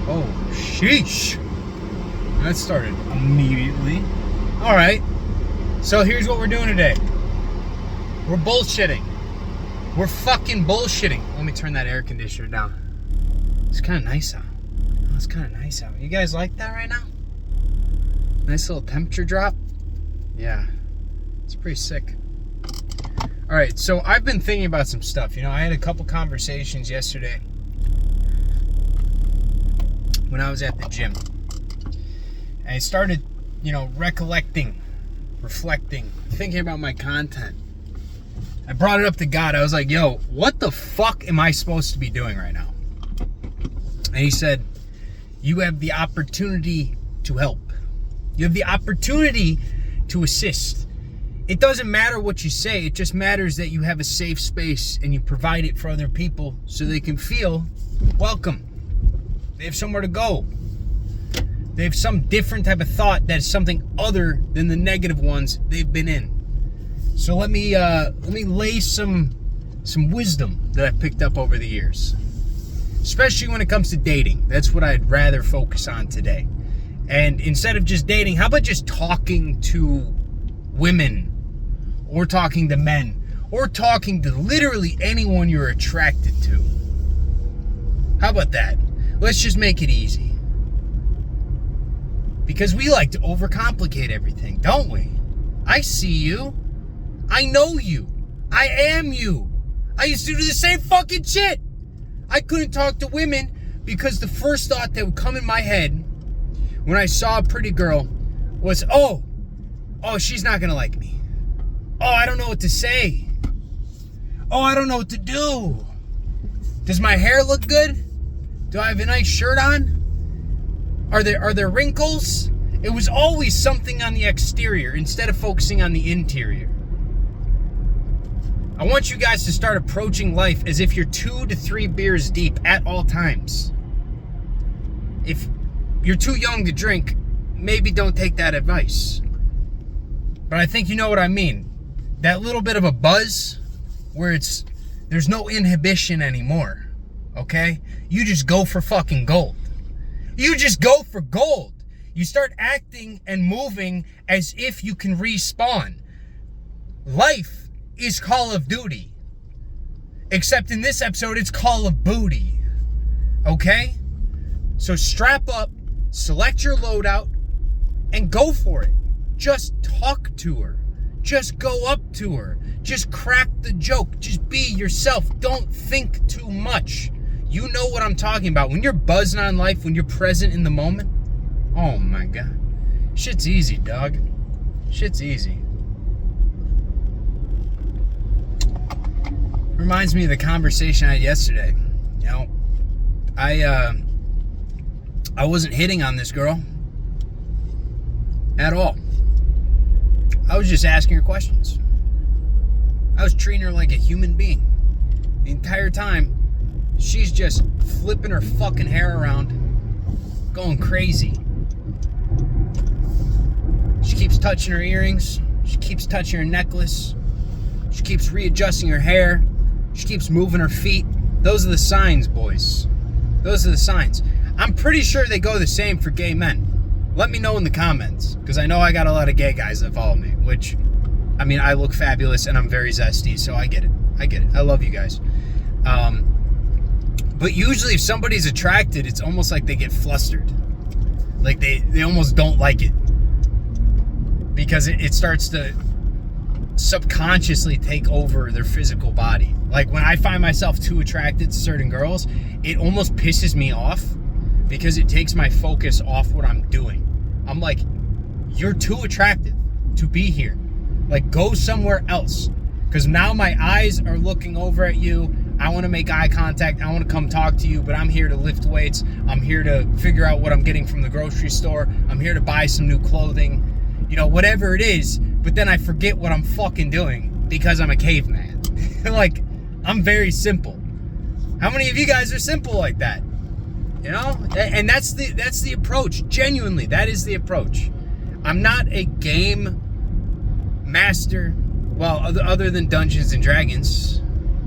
Oh, sheesh. That started immediately. All right. So here's what we're doing today. We're bullshitting. We're fucking bullshitting. Let me turn that air conditioner down. It's kind of nice out. It's kind of nice out. You guys like that right now? Nice little temperature drop. Yeah. It's pretty sick. All right. So I've been thinking about some stuff. You know, I had a couple conversations yesterday when I was at the gym. And I started, recollecting, reflecting, thinking about my content. I brought it up to God. I was like, yo, what the fuck am I supposed to be doing right now? And he said, you have the opportunity to help. You have the opportunity to assist. It doesn't matter what you say. It just matters that you have a safe space and you provide it for other people so they can feel welcome. They have somewhere to go. They have some different type of thought that is something other than the negative ones they've been in. So let me lay some wisdom that I've picked up over the years, especially when it comes to dating. That's what I'd rather focus on today. And instead of just dating, how about just talking to women, or talking to men, or talking to literally anyone you're attracted to? How about that? Let's just make it easy. Because we like to overcomplicate everything, don't we? I see you. I know you. I am you. I used to do the same fucking shit. I couldn't talk to women because the first thought that would come in my head when I saw a pretty girl was, oh, she's not gonna like me. Oh, I don't know what to say. Oh, I don't know what to do. Does my hair look good? Do I have a nice shirt on? Are there wrinkles? It was always something on the exterior instead of focusing on the interior. I want you guys to start approaching life as if you're 2 to 3 beers deep at all times. If you're too young to drink, maybe don't take that advice. But I think you know what I mean. That little bit of a buzz where there's no inhibition anymore. Okay? You just go for fucking gold. You just go for gold. You start acting and moving as if you can respawn. Life is Call of Duty. Except in this episode, it's Call of Booty. Okay? So strap up, select your loadout, and go for it. Just talk to her. Just go up to her. Just crack the joke. Just be yourself. Don't think too much. You know what I'm talking about. When you're buzzing on life, when you're present in the moment, oh my God. Shit's easy, dog. Shit's easy. Reminds me of the conversation I had yesterday. You know, I wasn't hitting on this girl at all. I was just asking her questions. I was treating her like a human being. The entire time, she's just flipping her fucking hair around, going crazy. She keeps touching her earrings. She keeps touching her necklace. She keeps readjusting her hair. She keeps moving her feet. Those are the signs, boys. Those are the signs. I'm pretty sure they go the same for gay men. Let me know in the comments, because I know I got a lot of gay guys that follow me, which, I mean, I look fabulous and I'm very zesty, so I get it. I love you guys. But usually if somebody's attracted, it's almost like they get flustered. Like they almost don't like it. Because it starts to subconsciously take over their physical body. Like when I find myself too attracted to certain girls, it almost pisses me off because it takes my focus off what I'm doing. I'm like, you're too attractive to be here. Like, go somewhere else. Because now my eyes are looking over at you. I want to make eye contact. I want to come talk to you, but I'm here to lift weights. I'm here to figure out what I'm getting from the grocery store. I'm here to buy some new clothing. You know, whatever it is. But then I forget what I'm fucking doing because I'm a caveman. Like, I'm very simple. How many of you guys are simple like that? You know? And that's the approach. Genuinely, that is the approach. I'm not a game master. Well, other than Dungeons and Dragons,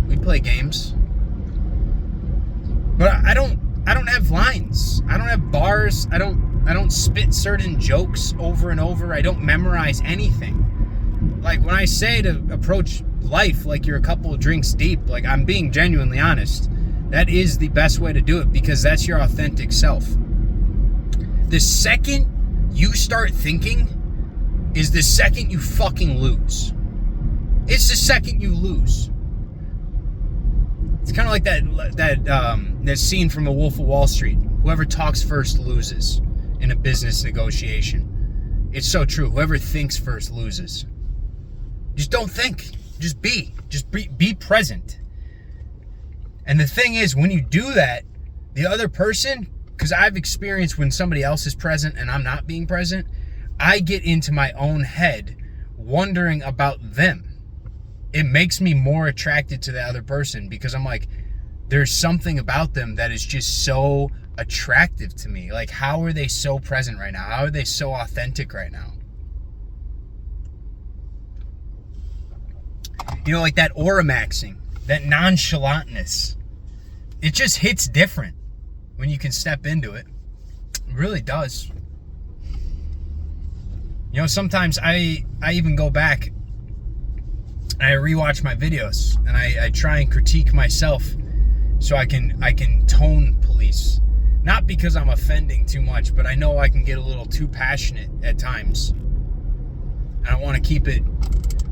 we play games. But I don't have lines. I don't rehearse. I don't spit certain jokes over and over. I don't memorize anything. Like, when I say to approach life like you're a couple of drinks deep, like, I'm being genuinely honest. That is the best way to do it, because that's your authentic self. The second you start thinking is the second you fucking lose. It's the second you lose. It's kind of like that scene from The Wolf of Wall Street. Whoever talks first loses in a business negotiation. It's so true. Whoever thinks first loses. Just don't think. Just be. Just be present. And the thing is, when you do that, the other person, because I've experienced when somebody else is present and I'm not being present, I get into my own head wondering about them. It makes me more attracted to the other person, because I'm like, there's something about them that is just so attractive to me. Like, how are they so present right now? How are they so authentic right now? You know, like that aura maxing, that nonchalantness. It just hits different when you can step into it. It really does. You know, sometimes I even go back and I rewatch my videos and I try and critique myself so I can tone police. Not because I'm offending too much, but I know I can get a little too passionate at times. And I want to keep it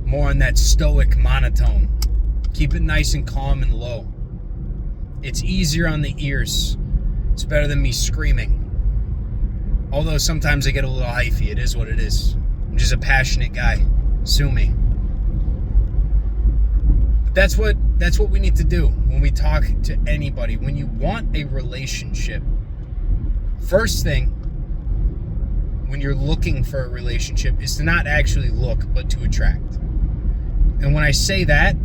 more on that stoic monotone. Keep it nice and calm and low. It's easier on the ears. It's better than me screaming. Although sometimes I get a little hyphy. It is what it is. I'm just a passionate guy. Sue me. But that's what we need to do when we talk to anybody. When you want a relationship, first thing when you're looking for a relationship is to not actually look, but to attract. And when I say that,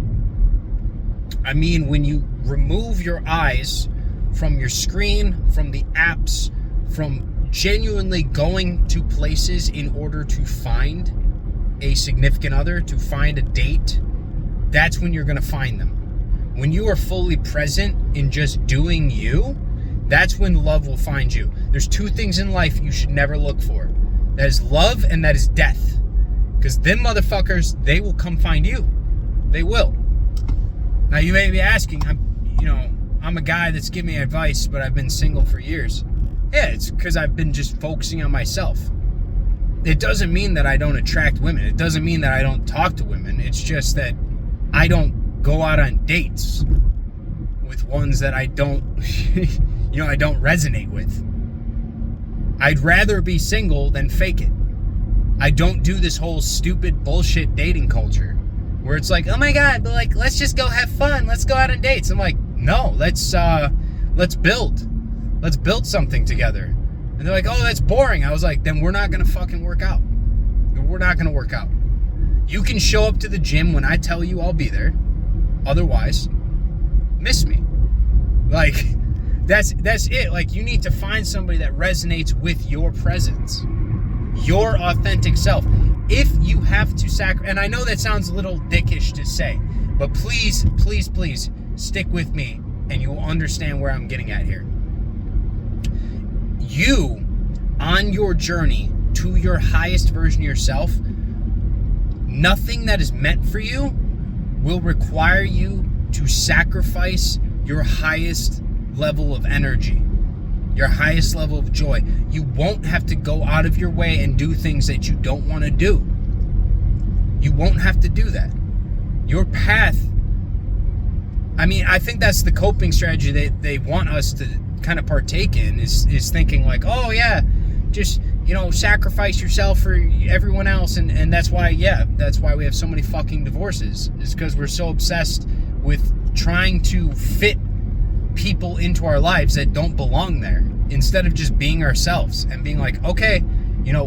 I mean when you remove your eyes from your screen, from the apps, from genuinely going to places in order to find a significant other, to find a date, that's when you're going to find them. When you are fully present in just doing you, that's when love will find you. There's two things in life you should never look for. That is love and that is death. Because them motherfuckers, they will come find you. They will. Now you may be asking, I'm a guy that's giving me advice, but I've been single for years. Yeah, it's because I've been just focusing on myself. It doesn't mean that I don't attract women. It doesn't mean that I don't talk to women. It's just that I don't go out on dates with ones that I don't, I don't resonate with. I'd rather be single than fake it. I don't do this whole stupid bullshit dating culture where it's like, oh my God, but like, let's just go have fun. Let's go out on dates. I'm like, no, let's build. Let's build something together. And they're like, oh, that's boring. I was like, then we're not going to fucking work out. We're not going to work out. You can show up to the gym when I tell you I'll be there. Otherwise, miss me. Like, that's it. Like, you need to find somebody that resonates with your presence, your authentic self. If you have to sacrifice, and I know that sounds a little dickish to say, but please, please, please stick with me and you will understand where I'm getting at here. You, on your journey to your highest version of yourself, nothing that is meant for you will require you to sacrifice your highest level of energy, your highest level of joy. You won't have to go out of your way and do things that you don't want to do. You won't have to do that. Your path, I think that's the coping strategy they want us to kind of partake in, is thinking like, oh yeah, just, sacrifice yourself for everyone else. And that's why we have so many fucking divorces, is because we're so obsessed with trying to fit people into our lives that don't belong there, instead of just being ourselves and being like, okay,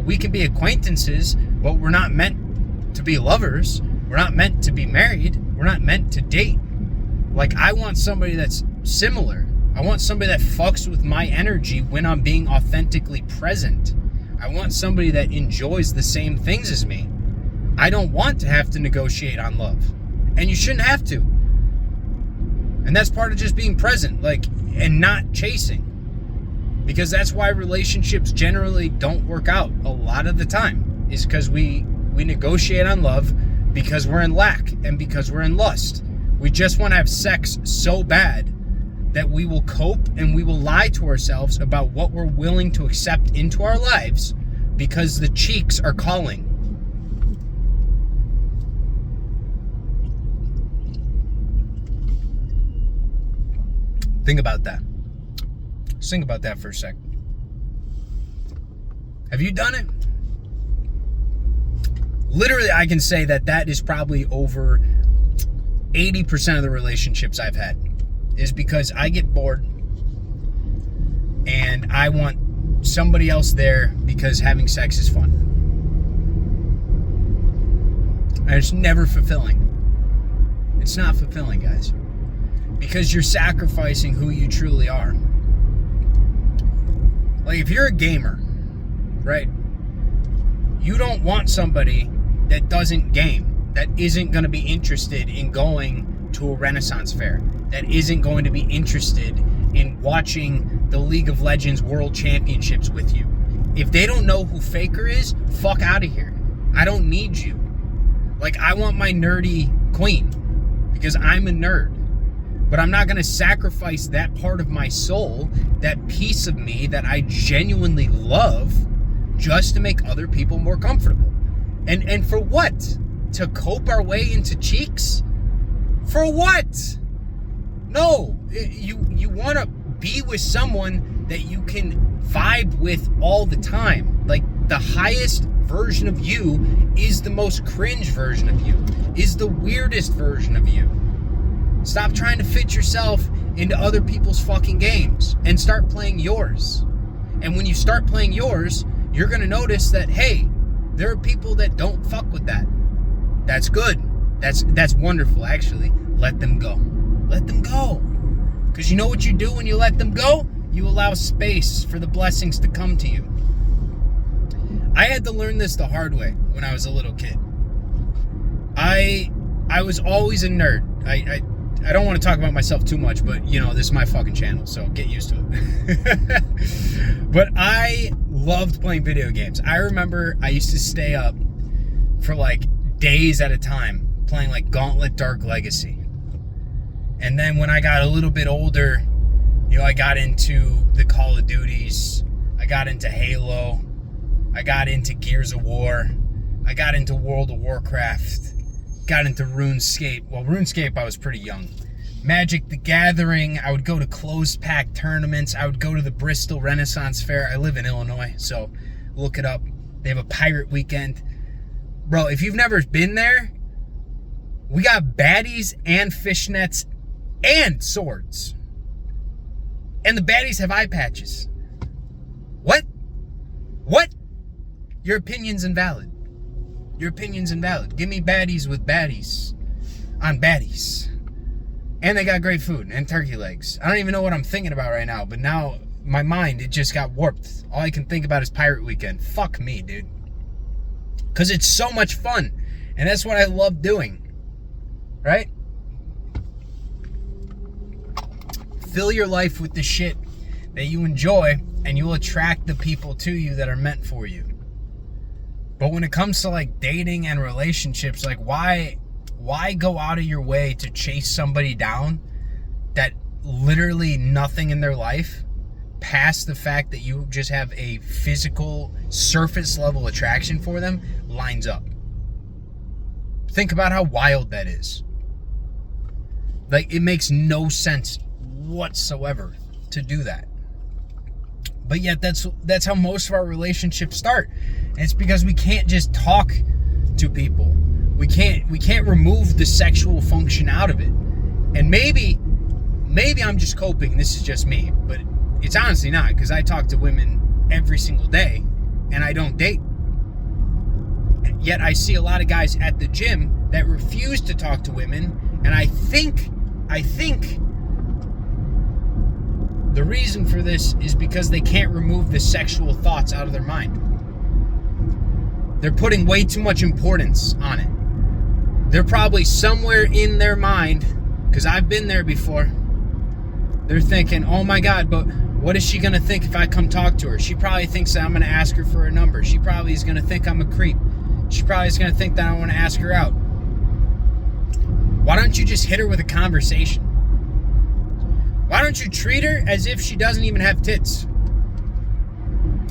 we can be acquaintances, but we're not meant to be lovers. We're not meant to be married. We're not meant to date. Like, I want somebody that's similar. I want somebody that fucks with my energy when I'm being authentically present. I want somebody that enjoys the same things as me. I don't want to have to negotiate on love. And you shouldn't have to. And that's part of just being present, and not chasing. Because that's why relationships generally don't work out a lot of the time, is because we negotiate on love because we're in lack and because we're in lust. We just want to have sex so bad that we will cope and we will lie to ourselves about what we're willing to accept into our lives because the cheeks are calling. Think about that. Just think about that for a sec. Have you done it? Literally, I can say that is probably over 80% of the relationships I've had is because I get bored and I want somebody else there because having sex is fun. And it's never fulfilling. It's not fulfilling, guys. Because you're sacrificing who you truly are. Like, if you're a gamer, right? You don't want somebody that doesn't game, that isn't going to be interested in going to a Renaissance fair, that isn't going to be interested in watching the League of Legends World Championships with you. If they don't know who Faker is, fuck out of here. I don't need you. Like, I want my nerdy queen because I'm a nerd. But I'm not going to sacrifice that part of my soul, that piece of me that I genuinely love, just to make other people more comfortable. And for what? To cope our way into cheeks? For what? No. You want to be with someone that you can vibe with all the time. Like, the highest version of you is the most cringe version of you, is the weirdest version of you. Stop trying to fit yourself into other people's fucking games and start playing yours. And when you start playing yours, you're going to notice that, hey, there are people that don't fuck with that. That's good. That's wonderful, actually. Let them go. Let them go. Because you know what you do when you let them go? You allow space for the blessings to come to you. I had to learn this the hard way when I was a little kid. I was always a nerd. I don't want to talk about myself too much, but, you know, this is my fucking channel, so get used to it. But I loved playing video games. I remember I used to stay up for, like, days at a time playing, like, Gauntlet Dark Legacy. And then when I got a little bit older, you know, I got into the Call of Duties. I got into Halo. I got into Gears of War. I got into World of Warcraft. Got into RuneScape. Well, RuneScape, I was pretty young. Magic the Gathering. I would go to closed pack tournaments. I would go to the Bristol Renaissance Fair. I live in Illinois, so look it up. They have a pirate weekend. Bro, if you've never been there, we got baddies and fishnets and swords. And the baddies have eye patches. What? What? Your opinion's invalid. Your opinion's invalid. Give me baddies with baddies on baddies. And they got great food and turkey legs. I don't even know what I'm thinking about right now, but now my mind, it just got warped. All I can think about is Pirate Weekend. Fuck me, dude. Because it's so much fun. And that's what I love doing. Right? Fill your life with the shit that you enjoy, and you'll attract the people to you that are meant for you. But when it comes to, like, dating and relationships, like, why go out of your way to chase somebody down that literally nothing in their life, past the fact that you just have a physical surface level attraction for them, lines up? Think about how wild that is. Like, it makes no sense whatsoever to do that. But yet that's how most of our relationships start. And it's because we can't just talk to people. We can't remove the sexual function out of it. And maybe I'm just coping. This is just me, but it's honestly not, because I talk to women every single day and I don't date. Yet I see a lot of guys at the gym that refuse to talk to women, and I think the reason for this is because they can't remove the sexual thoughts out of their mind. They're putting way too much importance on it. They're probably somewhere in their mind, because I've been there before, they're thinking, oh my God, but What is she going to think if I come talk to her? She probably thinks that I'm going to ask her for a number. She probably is going to think I'm a creep. She probably is going to think that I want to ask her out. Why don't you just hit her with a conversation? Why don't you treat her as if she doesn't even have tits?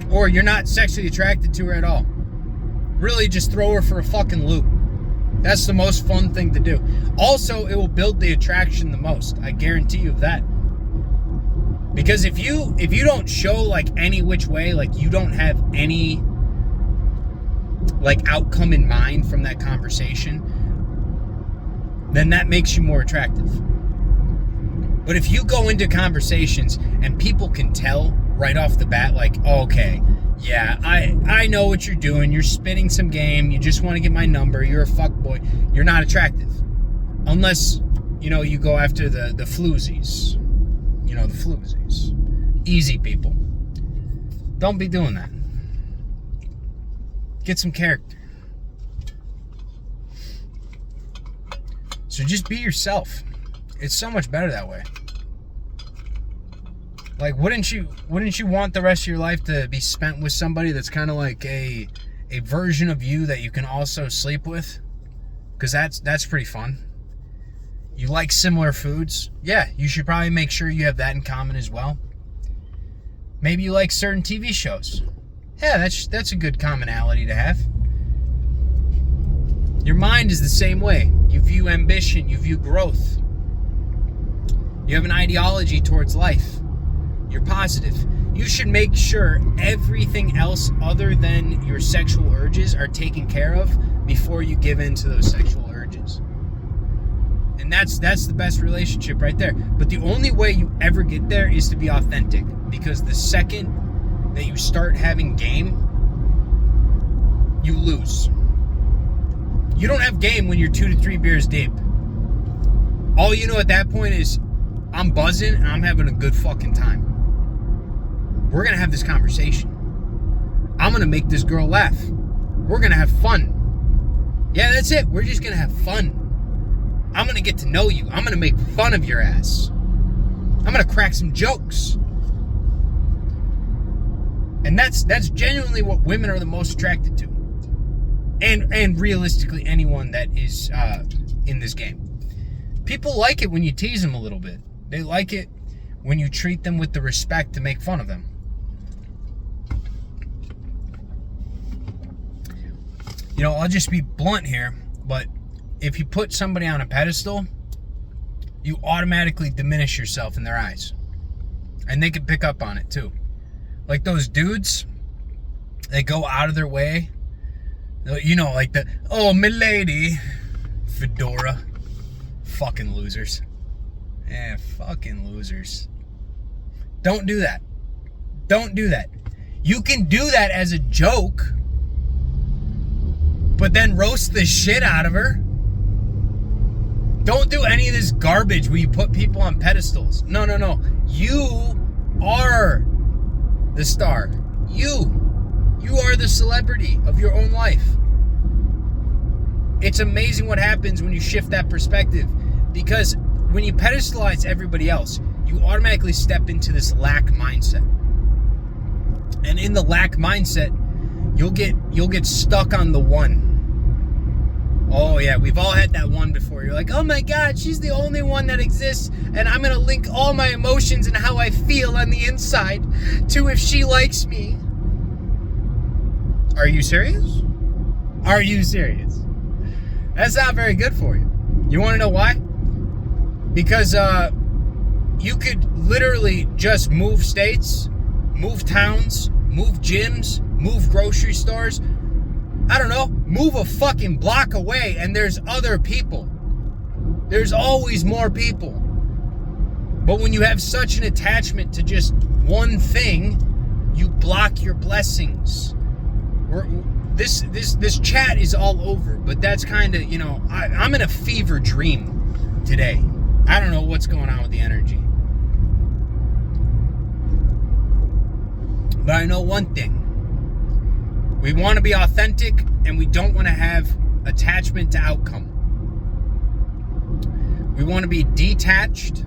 Or you're not sexually attracted to her at all. Really just throw her for a fucking loop. That's the most fun thing to do. Also, it will build the attraction the most. I guarantee you that. Because if you don't show like any which way, like you don't have any like outcome in mind from that conversation, then that makes you more attractive. But if you go into conversations and people can tell right off the bat, like, oh, okay, yeah, I know what you're doing. You're spitting some game. You just want to get my number. You're a fuckboy. You're not attractive. Unless, you go after the floozies. The floozies. Easy people. Don't be doing that. Get some character. So just be yourself. It's so much better that way. Like, wouldn't you want the rest of your life to be spent with somebody that's kind of like a version of you that you can also sleep with? Because that's pretty fun. You like similar foods? Yeah, you should probably make sure you have that in common as well. Maybe you like certain TV shows. Yeah, that's a good commonality to have. Your mind is the same way. You view ambition, you view growth. You have an ideology towards life. You're positive. You should make sure everything else other than your sexual urges are taken care of before you give in to those sexual urges. And that's the best relationship right there. But the only way you ever get there is to be authentic. Because the second that you start having game, you lose. You don't have game when you're 2 to 3 beers deep. All you know at that point is, I'm buzzing and I'm having a good fucking time. We're going to have this conversation. I'm going to make this girl laugh. We're going to have fun. Yeah, that's it. We're just going to have fun. I'm going to get to know you. I'm going to make fun of your ass. I'm going to crack some jokes. And that's genuinely what women are the most attracted to. And realistically, anyone that is in this game. People like it when you tease them a little bit. They like it when you treat them with the respect to make fun of them. I'll just be blunt here, but if you put somebody on a pedestal, you automatically diminish yourself in their eyes. And they can pick up on it too. Like those dudes, they go out of their way. Like oh, milady, fedora. Fucking losers. Yeah, fucking losers. Don't do that. Don't do that. You can do that as a joke, but then roast the shit out of her. Don't do any of this garbage where you put people on pedestals. No. You are the star. You are the celebrity of your own life. It's amazing what happens when you shift that perspective. Because when you pedestalize everybody else, you automatically step into this lack mindset. And in the lack mindset, you'll get stuck on the one. Oh yeah, we've all had that one before. You're like, oh my God, she's the only one that exists, and I'm gonna link all my emotions and how I feel on the inside to if she likes me. Are you serious? Are you serious? That's not very good for you. You want to know why? Because you could literally just move states, move towns, move gyms, move grocery stores. I don't know, move a fucking block away and there's other people. There's always more people. But when you have such an attachment to just one thing, you block your blessings. This chat is all over, but that's kind of, I'm in a fever dream today. I don't know what's going on with the energy. But I know one thing. We want to be authentic, and we don't want to have attachment to outcome. We want to be detached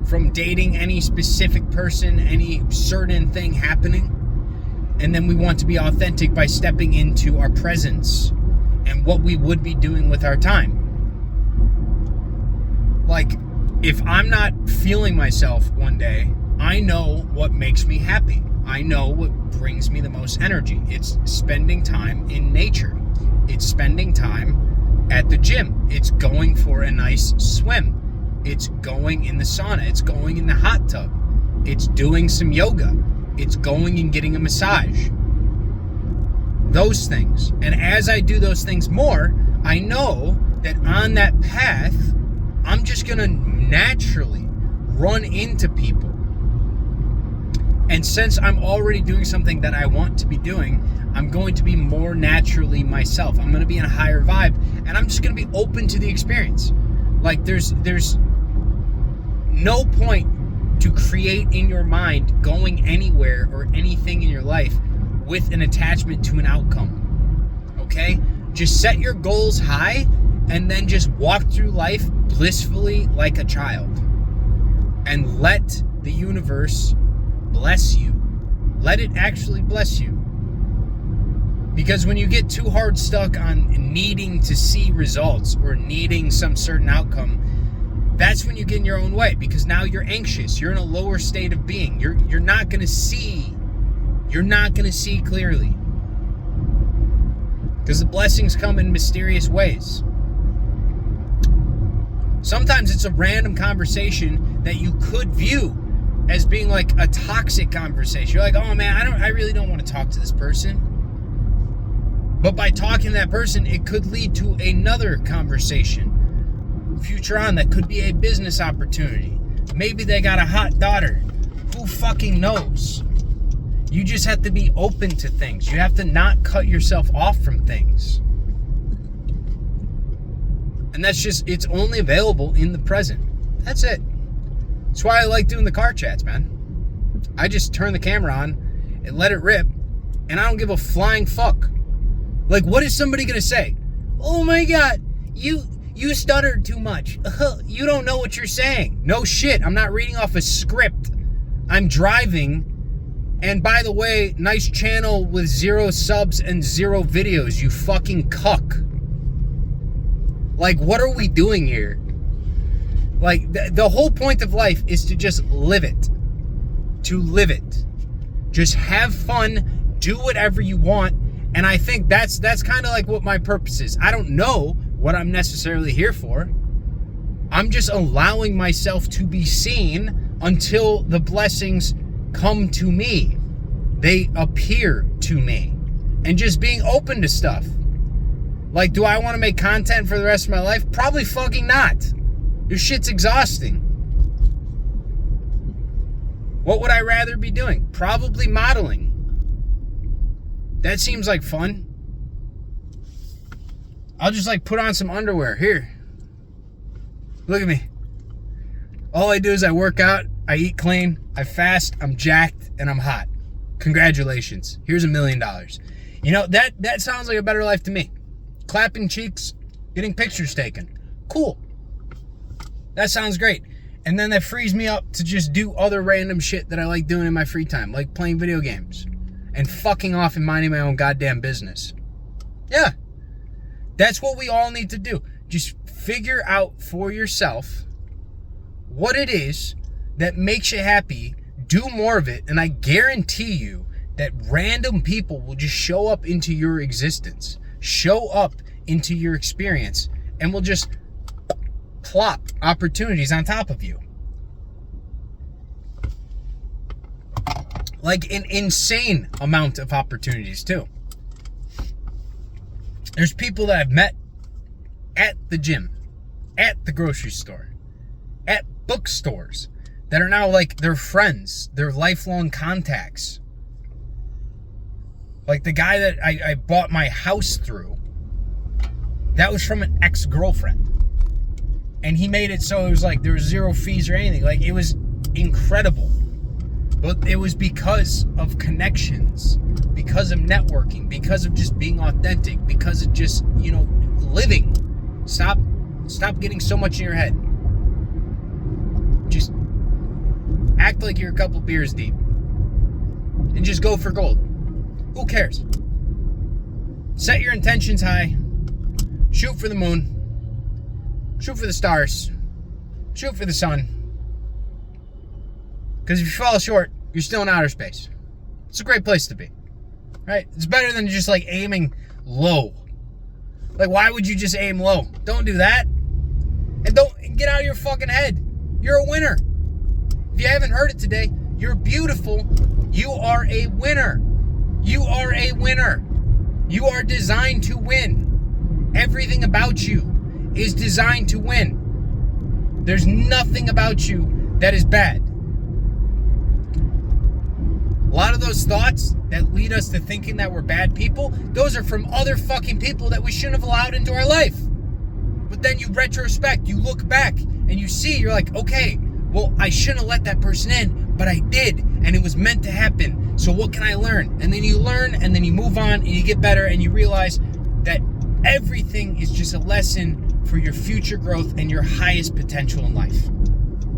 from dating any specific person, any certain thing happening. And then we want to be authentic by stepping into our presence and what we would be doing with our time. Like, if I'm not feeling myself one day, I know what makes me happy. I know what brings me the most energy. It's spending time in nature. It's spending time at the gym. It's going for a nice swim. It's going in the sauna. It's going in the hot tub. It's doing some yoga. It's going and getting a massage. Those things. And as I do those things more, I know that on that path, I'm just going to naturally run into people. And since I'm already doing something that I want to be doing, I'm going to be more naturally myself. I'm going to be in a higher vibe, and I'm just going to be open to the experience. Like, there's no point to create in your mind going anywhere or anything in your life with an attachment to an outcome. Okay? Just set your goals high and then just walk through life blissfully like a child. And let the universe bless you. Let it actually bless you. Because when you get too hard stuck on needing to see results or needing some certain outcome, that's when you get in your own way, because now you're anxious. You're in a lower state of being. You're not going to see. You're not going to see clearly. Because the blessings come in mysterious ways. Sometimes it's a random conversation that you could view as being like a toxic conversation. You're like, oh man, I really don't want to talk to this person. But by talking to that person, it could lead to another conversation. Future on, that could be a business opportunity. Maybe they got a hot daughter. Who fucking knows? You just have to be open to things. You have to not cut yourself off from things. And that's just, it's only available in the present. That's it. That's why I like doing the car chats, man. I just turn the camera on and let it rip, and I don't give a flying fuck. Like, what is somebody gonna say? Oh my God, you stuttered too much. You don't know what you're saying. No shit, I'm not reading off a script. I'm driving, and by the way, nice channel with 0 subs and 0 videos, you fucking cuck. Like, what are we doing here? Like, the whole point of life is to just live it. To live it. Just have fun, do whatever you want, and I think that's kind of like what my purpose is. I don't know what I'm necessarily here for. I'm just allowing myself to be seen until the blessings come to me. They appear to me. And just being open to stuff. Like, do I want to make content for the rest of my life? Probably fucking not. This shit's exhausting. What would I rather be doing? Probably modeling. That seems like fun. I'll just like put on some underwear. Here. Look at me. All I do is I work out, I eat clean, I fast, I'm jacked, and I'm hot. Congratulations. Here's $1 million. You know, that sounds like a better life to me. Clapping cheeks, getting pictures taken. Cool. That sounds great. And then that frees me up to just do other random shit that I like doing in my free time, like playing video games and fucking off and minding my own goddamn business. Yeah. That's what we all need to do. Just figure out for yourself what it is that makes you happy. Do more of it, and I guarantee you that random people will just show up into your existence, show up into your experience, and will just plop opportunities on top of you. Like an insane amount of opportunities too. There's people that I've met at the gym, at the grocery store, at bookstores that are now like their friends, their lifelong contacts. Like the guy that I bought my house through, that was from an ex-girlfriend. And he made it so it was like there was 0 fees or anything. Like, it was incredible. But it was because of connections, because of networking, because of just being authentic, because of just, you know, living. Stop getting so much in your head. Just Act like you're a couple beers deep. And just go for gold. Who cares? Set your intentions high. Shoot for the moon. Shoot for the stars. Shoot for the sun. Because if you fall short, you're still in outer space. It's a great place to be. Right? It's better than just like aiming low. Like, why would you just aim low? Don't do that. And get out of your fucking head. You're a winner. If you haven't heard it today, you're beautiful. You are a winner. You are a winner. You are designed to win. Everything about you is designed to win. There's nothing about you that is bad. A lot of those thoughts that lead us to thinking that we're bad people, those are from other fucking people that we shouldn't have allowed into our life. But then you retrospect, you look back, and you see, you're like, okay, well, I shouldn't have let that person in, but I did, and it was meant to happen. So what can I learn? And then you learn, and then you move on, and you get better, and you realize that everything is just a lesson for your future growth and your highest potential in life.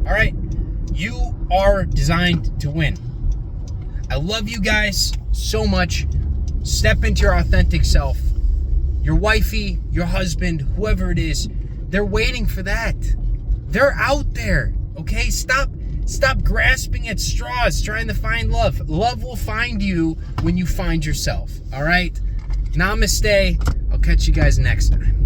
All right? You are designed to win. I love you guys so much. Step into your authentic self. Your wifey, your husband, whoever it is, they're waiting for that. They're out there, okay? Stop grasping at straws trying to find love. Love will find you when you find yourself, all right? Namaste. I'll catch you guys next time.